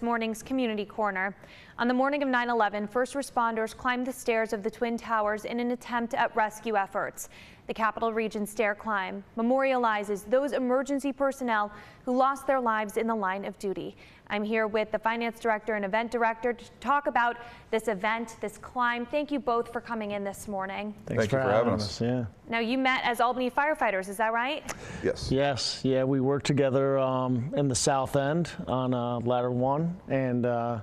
morning's Community Corner. On the morning of 9/11, first responders climbed the stairs of the Twin Towers in an attempt at rescue efforts. The Capital Region Stair Climb memorializes those emergency personnel who lost their lives in the line of duty. I'm here with the Finance Director and Event Director to talk about this event, this climb. Thank you both for coming in this morning. Thanks for having us. Yeah. Now, you met as Albany firefighters, is that right? Yes. Yes. Yeah, we worked together in the South End on Ladder 1, and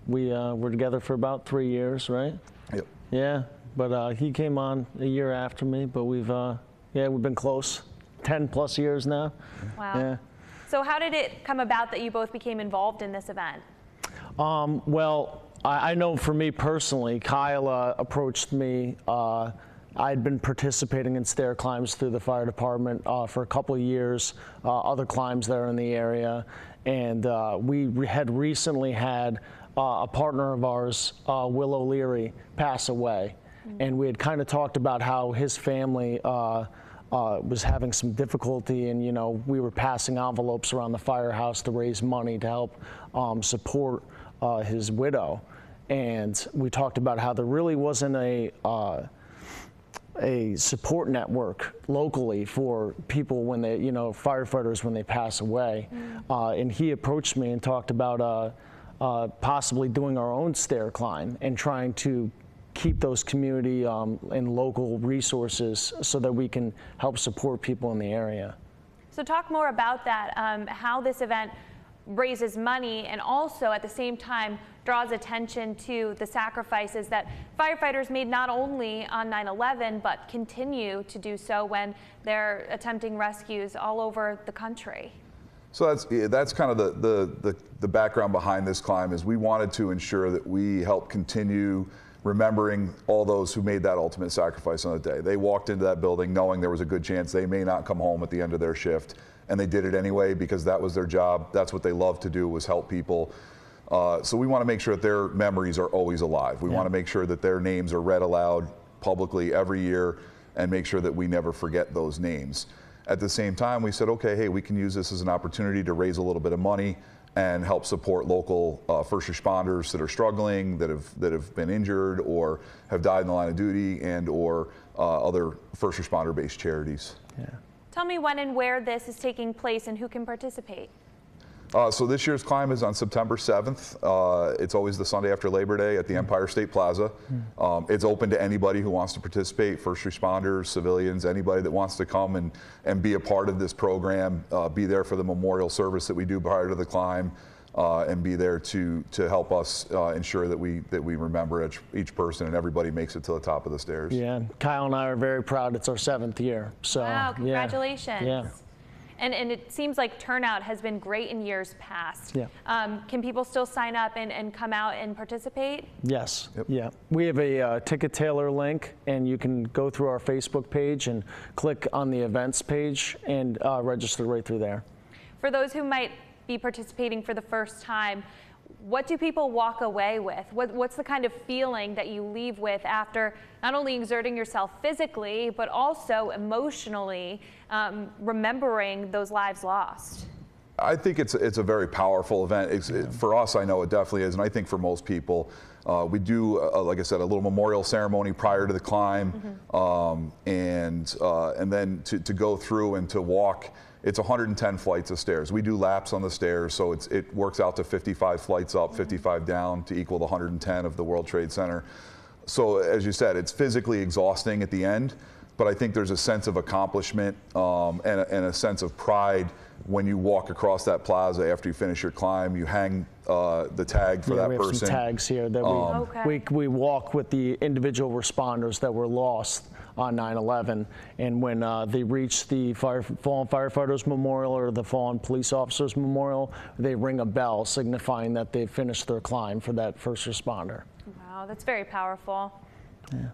we were together for about 3 years, right? Yep. Yeah, but he came on a year after me, but we've been close, 10 plus years now. Wow. Yeah. So how did it come about that you both became involved in this event? Well, I know for me personally, Kyle approached me. I'd been participating in stair climbs through the fire department for a couple of years, other climbs there in the area, and we had recently had a partner of ours, Will O'Leary, pass away. And we had kind of talked about how his family was having some difficulty, and we were passing envelopes around the firehouse to raise money to help support his widow. And we talked about how there really wasn't a support network locally for people when they, firefighters when they pass away. And he approached me and talked about possibly doing our own stair climb and trying to keep those community and local resources so that we can help support people in the area. So talk more about that, how this event raises money and also at the same time draws attention to the sacrifices that firefighters made not only on 9/11 but continue to do so when they're attempting rescues all over the country. So that's kind of the background behind this climb. Is we wanted to ensure that we help continue remembering all those who made that ultimate sacrifice on the day. They walked into that building knowing there was a good chance they may not come home at the end of their shift, and they did it anyway because that was their job. That's what they loved to do, was help people. So we want to make sure that their memories are always alive. We want to make sure that their names are read aloud publicly every year and make sure that we never forget those names. At the same time, we said, okay, hey, we can use this as an opportunity to raise a little bit of money and help support local first responders that are struggling, that have been injured or have died in the line of duty, and or other first responder-based charities. Yeah. Tell me when and where this is taking place and who can participate. So this year's climb is on September 7th. It's always the Sunday after Labor Day at the Empire State Plaza. It's open to anybody who wants to participate, first responders, civilians, anybody that wants to come and be a part of this program, be there for the memorial service that we do prior to the climb, and be there to help us ensure that we remember each person and everybody makes it to the top of the stairs. Yeah, Kyle and I are very proud. It's our 7th year. So, wow, congratulations. Yeah. And it seems like turnout has been great in years past. Yeah. Can people still sign up and come out and participate? Yes. Yep. Yeah. We have a ticket tailor link, and you can go through our Facebook page and click on the events page and register right through there. For those who might be participating for the first time, what do people walk away with? What's the kind of feeling that you leave with after not only exerting yourself physically, but also emotionally remembering those lives lost? I think it's a very powerful event. For us, I know it definitely is, and I think for most people. We do, like I said, a little memorial ceremony prior to the climb, and then to go through and to walk. It's 110 flights of stairs. We do laps on the stairs, so it works out to 55 flights up, 55 down to equal the 110 of the World Trade Center. So as you said, it's physically exhausting at the end, but I think there's a sense of accomplishment and a sense of pride when you walk across that plaza after you finish your climb. You hang the tag for that person. We have some tags here that we walk with the individual responders that were lost on 9/11, and when they reach the Fallen Firefighters Memorial or the Fallen Police Officers Memorial, they ring a bell signifying that they've finished their climb for that first responder. Wow, that's very powerful.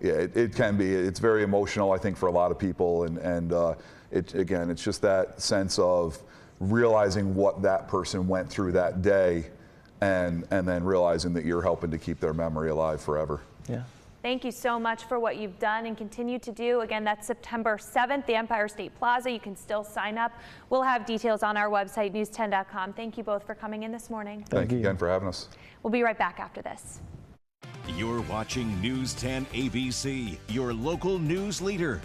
Yeah, it can be. It's very emotional, I think, for a lot of people, and again, it's just that sense of realizing what that person went through that day, and then realizing that you're helping to keep their memory alive forever. Yeah. Thank you so much for what you've done and continue to do. Again, that's September 7th, the Empire State Plaza. You can still sign up. We'll have details on our website, news10.com. Thank you both for coming in this morning. Thank you again for having us. We'll be right back after this. You're watching News 10 ABC, your local news leader.